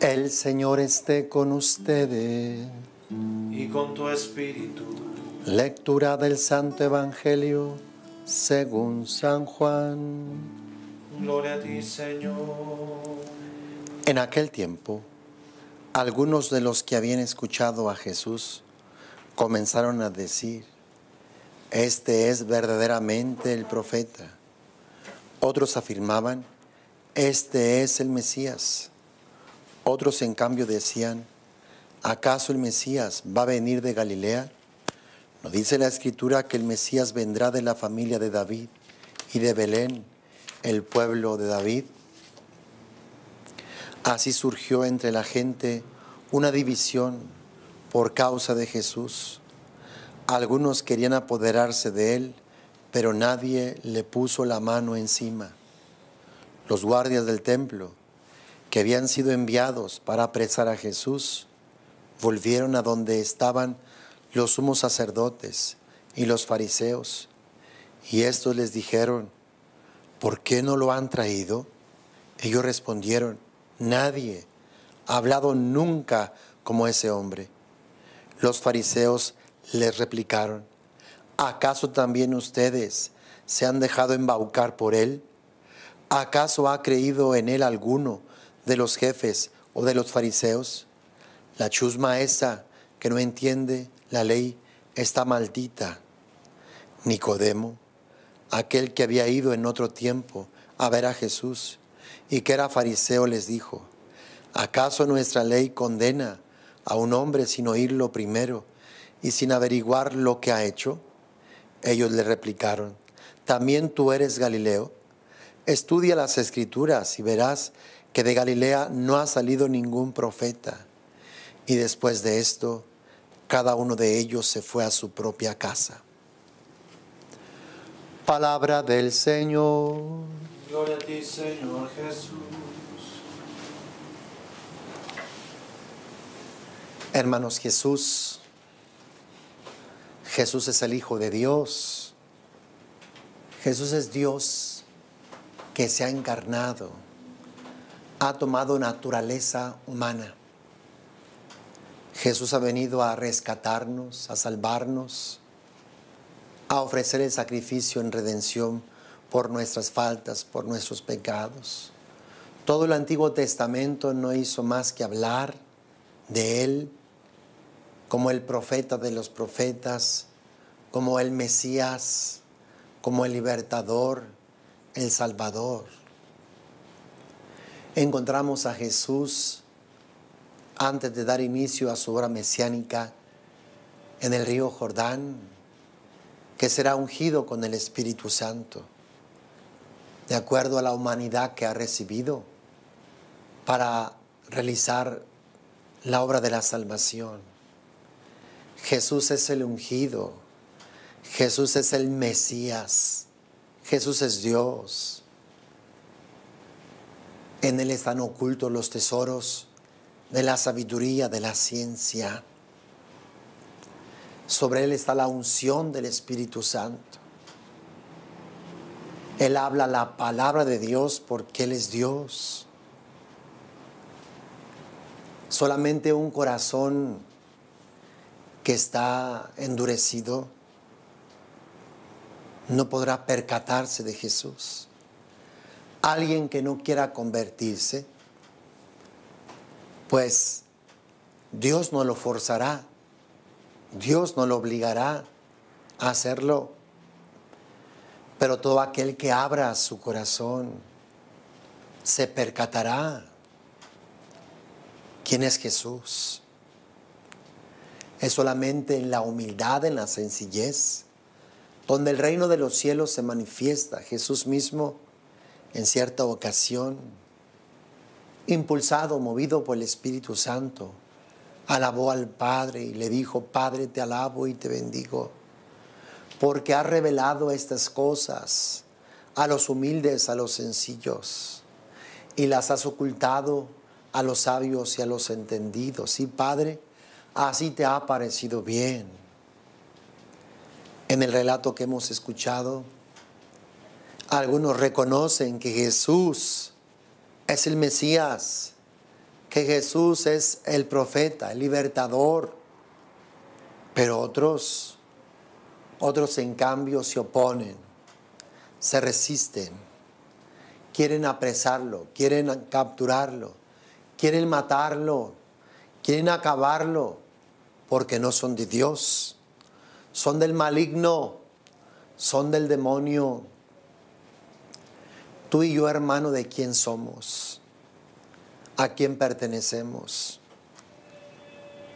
El Señor esté con ustedes. Y con tu espíritu. Lectura del Santo Evangelio según San Juan. Gloria a ti, Señor. En aquel tiempo, algunos de los que habían escuchado a Jesús comenzaron a decir: este es verdaderamente el profeta. Otros afirmaban: este es el Mesías. Otros, en cambio, decían: ¿acaso el Mesías va a venir de Galilea? ¿No dice la Escritura que el Mesías vendrá de la familia de David y de Belén, el pueblo de David? Así surgió entre la gente una división por causa de Jesús. Algunos querían apoderarse de él, pero nadie le puso la mano encima. Los guardias del templo, que habían sido enviados para apresar a Jesús, volvieron a donde estaban los sumos sacerdotes y los fariseos, y estos les dijeron: ¿por qué no lo han traído? Ellos respondieron: nadie ha hablado nunca como ese hombre. Los fariseos les replicaron: ¿acaso también ustedes se han dejado embaucar por él? ¿Acaso ha creído en él alguno de los jefes o de los fariseos? La chusma esa que no entiende la ley está maldita. Nicodemo, aquel que había ido en otro tiempo a ver a Jesús y que era fariseo, les dijo: ¿acaso nuestra ley condena a un hombre sin oírlo primero y sin averiguar lo que ha hecho? Ellos le replicaron: ¿también tú eres Galileo? Estudia las Escrituras y verás que de Galilea no ha salido ningún profeta. Y después de esto, cada uno de ellos se fue a su propia casa. Palabra del Señor. Gloria a ti, Señor Jesús. Hermanos, Jesús es el Hijo de Dios. Jesús es Dios que se ha encarnado, ha tomado naturaleza humana. Jesús ha venido a rescatarnos, a salvarnos, a ofrecer el sacrificio en redención por nuestras faltas, por nuestros pecados. Todo el Antiguo Testamento no hizo más que hablar de Él como el profeta de los profetas, como el Mesías, como el libertador, el Salvador. Encontramos a Jesús antes de dar inicio a su obra mesiánica en el río Jordán, que será ungido con el Espíritu Santo, de acuerdo a la humanidad que ha recibido para realizar la obra de la salvación. Jesús es el ungido, Jesús es el Mesías, Jesús es Dios. En Él están ocultos los tesoros de la sabiduría, de la ciencia. Sobre Él está la unción del Espíritu Santo. Él habla la palabra de Dios porque Él es Dios. Solamente un corazón que está endurecido no podrá percatarse de Jesús. Alguien que no quiera convertirse, pues Dios no lo forzará, Dios no lo obligará a hacerlo. Pero todo aquel que abra su corazón se percatará quién es Jesús. Es solamente en la humildad, en la sencillez, donde el reino de los cielos se manifiesta. Jesús mismo, en cierta ocasión, impulsado, movido por el Espíritu Santo, alabó al Padre y le dijo: Padre, te alabo y te bendigo, porque has revelado estas cosas a los humildes, a los sencillos, y las has ocultado a los sabios y a los entendidos. Sí, Padre, así te ha parecido bien. En el relato que hemos escuchado, algunos reconocen que Jesús es el Mesías, que Jesús es el profeta, el libertador. Pero otros en cambio se oponen, se resisten, quieren apresarlo, quieren capturarlo, quieren matarlo, quieren acabarlo, porque no son de Dios, son del maligno, son del demonio. Tú y yo, hermano, ¿de quién somos? ¿A quién pertenecemos?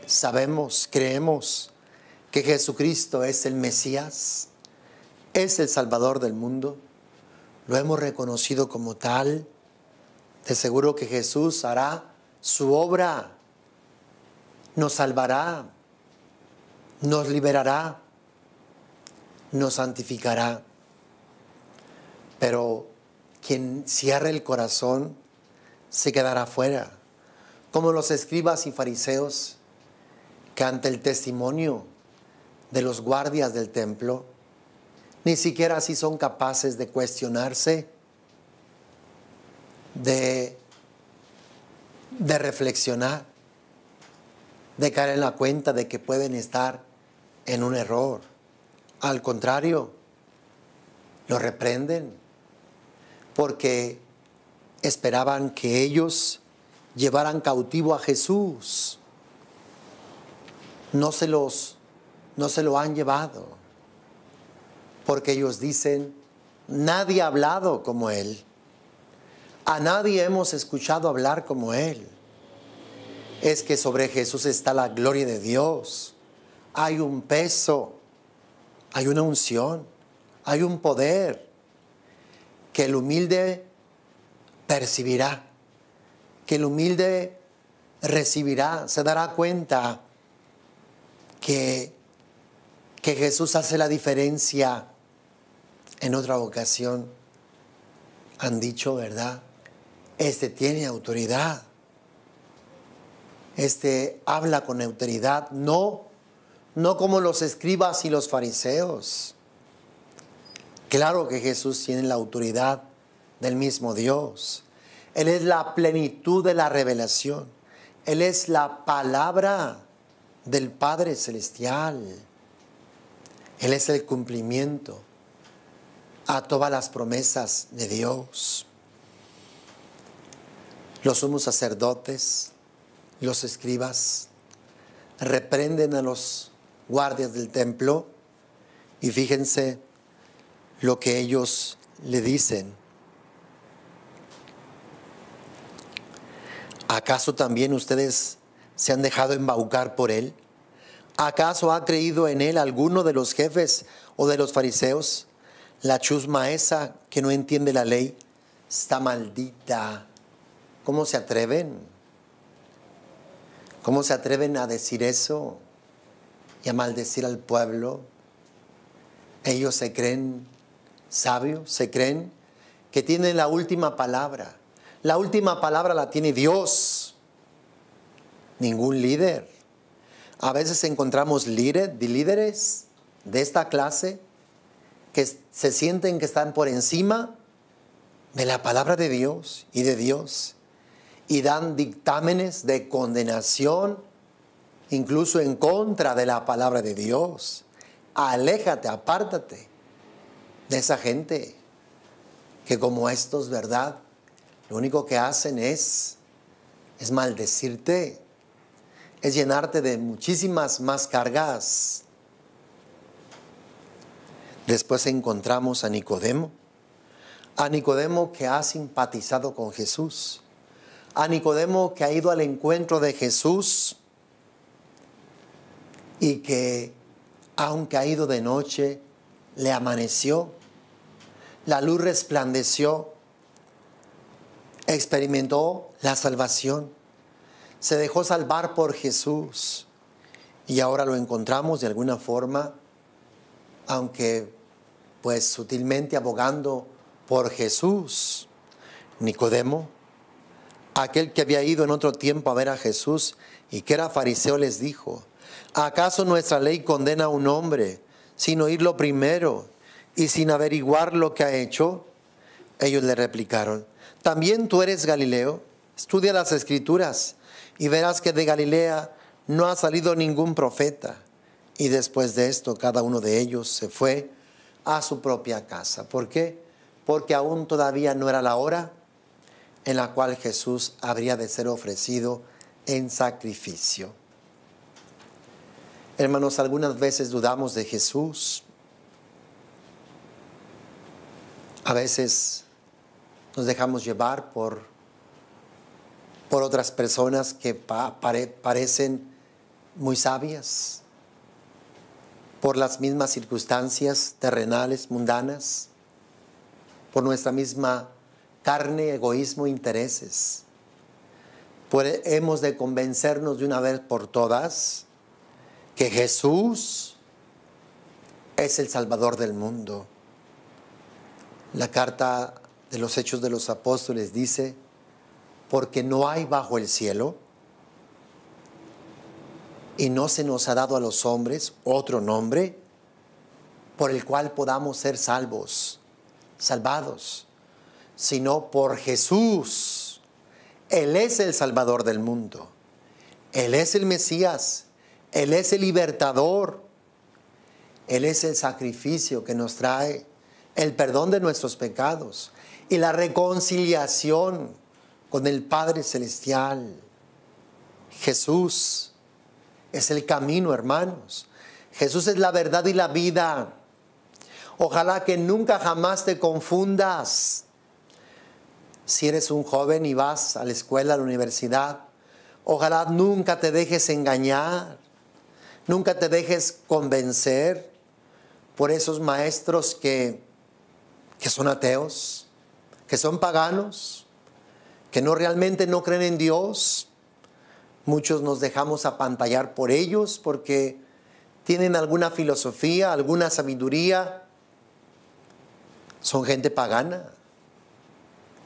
Sabemos, creemos que Jesucristo es el Mesías, es el Salvador del mundo. Lo hemos reconocido como tal. De seguro que Jesús hará su obra, nos salvará, nos liberará, nos santificará. Pero quien cierre el corazón se quedará fuera, como los escribas y fariseos que ante el testimonio de los guardias del templo ni siquiera así son capaces de cuestionarse, de reflexionar, de caer en la cuenta de que pueden estar en un error. Al contrario, lo reprenden porque esperaban que ellos llevaran cautivo a Jesús. No se lo han llevado, porque ellos dicen: nadie ha hablado como Él, a nadie hemos escuchado hablar como Él. Es que sobre Jesús está la gloria de Dios, hay un peso, hay una unción, hay un poder que el humilde percibirá, que el humilde recibirá, se dará cuenta que Jesús hace la diferencia. En otra ocasión han dicho, ¿verdad? Este tiene autoridad. Este habla con autoridad, no como los escribas y los fariseos. Claro que Jesús tiene la autoridad del mismo Dios. Él es la plenitud de la revelación. Él es la palabra del Padre Celestial. Él es el cumplimiento a todas las promesas de Dios. Los sumos sacerdotes, los escribas, reprenden a los guardias del templo y fíjense lo que ellos le dicen. ¿Acaso también ustedes se han dejado embaucar por él? ¿Acaso ha creído en él alguno de los jefes o de los fariseos? La chusma esa que no entiende la ley está maldita. ¿Cómo se atreven? ¿Cómo se atreven a decir eso y a maldecir al pueblo? Ellos se creen sabios, se creen que tienen la última palabra. La última palabra la tiene Dios, ningún líder. A veces encontramos líderes de esta clase que se sienten que están por encima de la palabra de Dios y de Dios, y dan dictámenes de condenación, incluso en contra de la palabra de Dios. Aléjate, apártate de esa gente que como estos, ¿verdad? Lo único que hacen es maldecirte, es llenarte de muchísimas más cargas. Después encontramos a Nicodemo que ha simpatizado con Jesús, a Nicodemo que ha ido al encuentro de Jesús y que, aunque ha ido de noche, le amaneció, la luz resplandeció, experimentó la salvación, se dejó salvar por Jesús y ahora lo encontramos de alguna forma, aunque pues sutilmente abogando por Jesús. Nicodemo, aquel que había ido en otro tiempo a ver a Jesús y que era fariseo, les dijo: ¿acaso nuestra ley condena a un hombre sin oírlo primero y sin averiguar lo que ha hecho? Ellos le replicaron: ¿también tú eres Galileo? Estudia las Escrituras y verás que de Galilea no ha salido ningún profeta. Y después de esto, cada uno de ellos se fue a su propia casa. ¿Por qué? Porque aún todavía no era la hora en la cual Jesús habría de ser ofrecido en sacrificio. Hermanos, algunas veces dudamos de Jesús. A veces nos dejamos llevar por otras personas que parecen muy sabias, por las mismas circunstancias terrenales, mundanas, por nuestra misma carne, egoísmo, intereses. Hemos de convencernos de una vez por todas que Jesús es el Salvador del mundo. La carta de los Hechos de los Apóstoles dice: porque no hay bajo el cielo y no se nos ha dado a los hombres otro nombre por el cual podamos ser salvados, sino por Jesús. Él es el Salvador del mundo. Él es el Mesías. Él es el libertador. Él es el sacrificio que nos trae el perdón de nuestros pecados y la reconciliación con el Padre Celestial. Jesús es el camino, hermanos. Jesús es la verdad y la vida. Ojalá que nunca jamás te confundas. Si eres un joven y vas a la escuela, a la universidad, ojalá nunca te dejes engañar, nunca te dejes convencer por esos maestros que son ateos, que son paganos, que realmente no creen en Dios. Muchos nos dejamos apantallar por ellos porque tienen alguna filosofía, alguna sabiduría. Son gente pagana,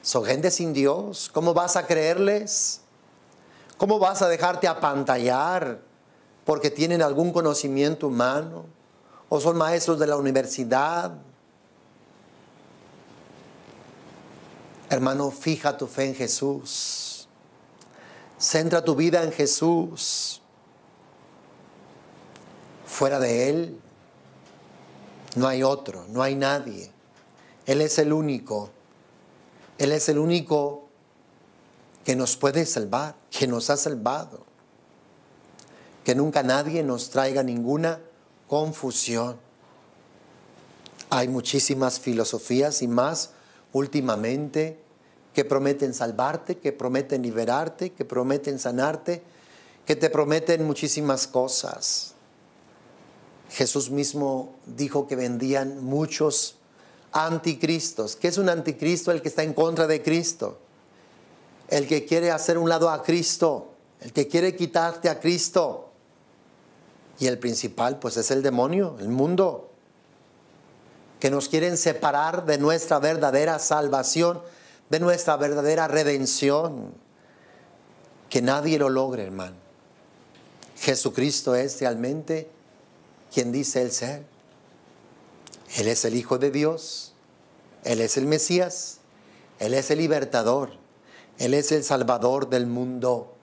son gente sin Dios. ¿Cómo vas a creerles? ¿Cómo vas a dejarte apantallar porque tienen algún conocimiento humano o son maestros de la universidad? Hermano, fija tu fe en Jesús. Centra tu vida en Jesús. Fuera de Él no hay otro, no hay nadie. Él es el único. Él es el único que nos puede salvar, que nos ha salvado. Que nunca nadie nos traiga ninguna confusión. Hay muchísimas filosofías y más últimamente que prometen salvarte, que prometen liberarte, que prometen sanarte, que te prometen muchísimas cosas. Jesús mismo dijo que vendían muchos anticristos. ¿Qué es un anticristo? El que está en contra de Cristo, el que quiere hacer un lado a Cristo, el que quiere quitarte a Cristo. Y el principal pues es el demonio, el mundo, que nos quieren separar de nuestra verdadera salvación, de nuestra verdadera redención. Que nadie lo logre, hermano. Jesucristo es realmente quien dice Él ser. Él es el Hijo de Dios. Él es el Mesías. Él es el libertador. Él es el Salvador del mundo.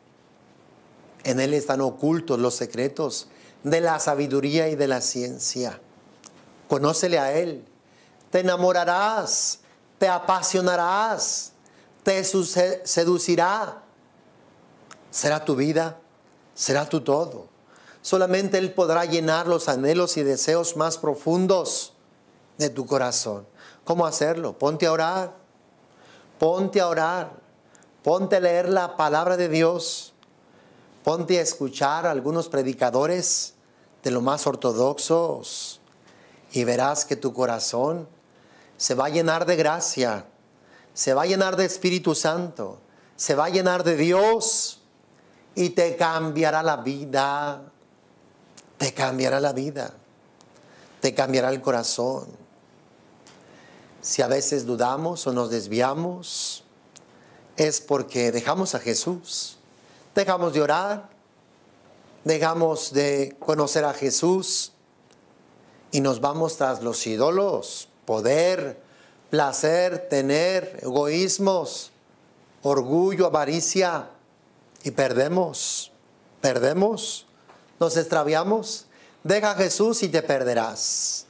En Él están ocultos los secretos de la sabiduría y de la ciencia. Conócele a Él. Te enamorarás, te apasionarás, te seducirá. Será tu vida, será tu todo. Solamente Él podrá llenar los anhelos y deseos más profundos de tu corazón. ¿Cómo hacerlo? Ponte a orar. Ponte a orar. Ponte a leer la palabra de Dios. Ponte a escuchar a algunos predicadores de lo más ortodoxos y verás que tu corazón se va a llenar de gracia, se va a llenar de Espíritu Santo, se va a llenar de Dios y te cambiará la vida. Te cambiará la vida, te cambiará el corazón. Si a veces dudamos o nos desviamos, es porque dejamos a Jesús, dejamos de orar, dejamos de conocer a Jesús y nos vamos tras los ídolos, poder, placer, tener, egoísmos. orgullo, avaricia, y perdemos, nos extraviamos. Deja a Jesús y te perderás.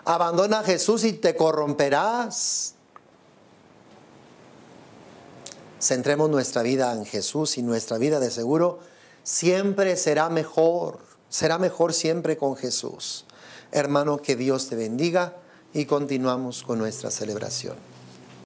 Abandona a Jesús y te corromperás. Centremos nuestra vida en Jesús y nuestra vida de seguro siempre será mejor siempre con Jesús. Hermano, que Dios te bendiga y continuamos con nuestra celebración.